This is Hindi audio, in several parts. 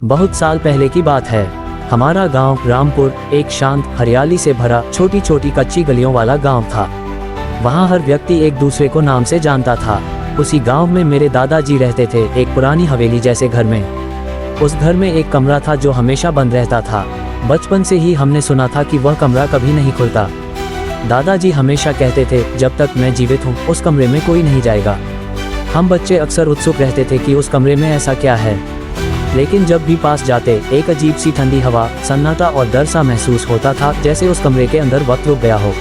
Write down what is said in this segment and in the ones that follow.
बहुत साल पहले की बात है। हमारा गांव रामपुर एक शांत हरियाली से भरा छोटी छोटी कच्ची गलियों वाला गांव था। वहां हर व्यक्ति एक दूसरे को नाम से जानता था। उसी गांव में मेरे दादाजी रहते थे, एक पुरानी हवेली जैसे घर में। उस घर में एक कमरा था जो हमेशा बंद रहता था। बचपन से ही हमने सुना था कि वह कमरा कभी नहीं खुलता। दादाजी हमेशा कहते थे, जब तक मैं जीवित हूँ उस कमरे में कोई नहीं जाएगा। हम बच्चे अक्सर उत्सुक रहते थे कि उस कमरे में ऐसा क्या है, लेकिन जब भी पास जाते एक अजीब सी ठंडी हवा, सन्नाटा और डर सा महसूस होता था, जैसे उस कमरे के अंदर वक्त रुक गया हो।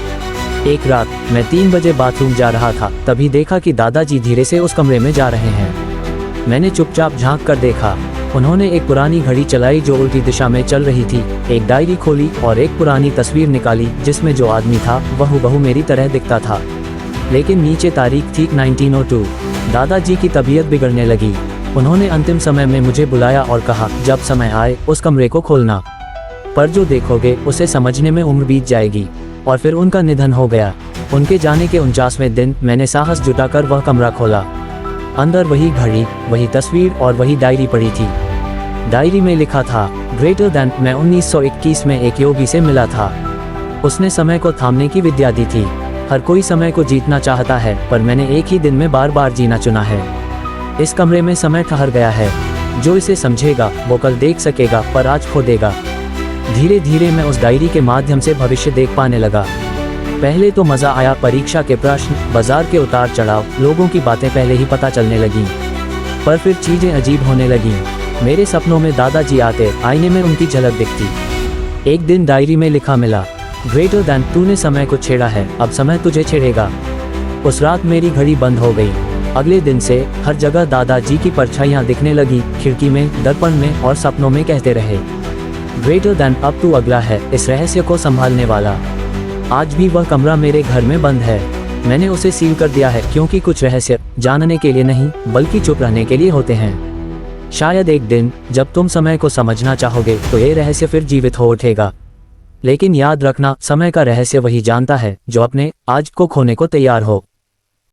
एक रात मैं 3 बजे बाथरूम जा रहा था, तभी देखा कि दादाजी धीरे से उस कमरे में जा रहे हैं। मैंने चुपचाप झांक कर देखा। उन्होंने एक पुरानी घड़ी चलाई जो उल्टी दिशा में चल रही थी, एक डायरी खोली और एक पुरानी तस्वीर निकाली जिसमें जो आदमी था वह हूबहू मेरी तरह दिखता था, लेकिन नीचे तारीख थी 1902। दादाजी की तबीयत बिगड़ने लगी। उन्होंने अंतिम समय में मुझे बुलाया और कहा, जब समय आए उस कमरे को खोलना, पर जो देखोगे उसे समझने में उम्र बीत जाएगी। और फिर उनका निधन हो गया। उनके जाने के 49वें दिन मैंने साहस जुटाकर वह कमरा खोला। अंदर वही घड़ी, वही तस्वीर और वही डायरी पड़ी थी। डायरी में लिखा था, ग्रेटर दैन। मैं 1921 में एक योगी से मिला था। उसने समय को थामने की विद्या दी थी। हर कोई समय को जीतना चाहता है, पर मैंने एक ही दिन में बार बार जीना चुना है। इस कमरे में समय ठहर गया है। जो इसे समझेगा वो कल देख सकेगा, पर आज खो देगा। धीरे धीरे मैं उस डायरी के माध्यम से भविष्य देख पाने लगा। पहले तो मज़ा आया, परीक्षा के प्रश्न, बाजार के उतार चढ़ाव, लोगों की बातें पहले ही पता चलने लगीं। पर फिर चीज़ें अजीब होने लगीं। मेरे सपनों में दादाजी आते, आईने में उनकी झलक दिखती। एक दिन डायरी में लिखा मिला, ग्रेटर दैन। तूने समय को छेड़ा है, अब समय तुझे छेड़ेगा। उस रात मेरी घड़ी बंद हो गई। अगले दिन से हर जगह दादाजी की परछाइयाँ दिखने लगी, खिड़की में, दर्पण में और सपनों में कहते रहे, ग्रेटर दैन। अब तू अगला है इस रहस्य को संभालने वाला। आज भी वह कमरा मेरे घर में बंद है। मैंने उसे सील कर दिया है, क्योंकि कुछ रहस्य जानने के लिए नहीं बल्कि चुप रहने के लिए होते हैं। शायद एक दिन जब तुम समय को समझना चाहोगे तो ये रहस्य फिर जीवित हो उठेगा। लेकिन याद रखना, समय का रहस्य वही जानता है जो अपने आज को खोने को तैयार हो।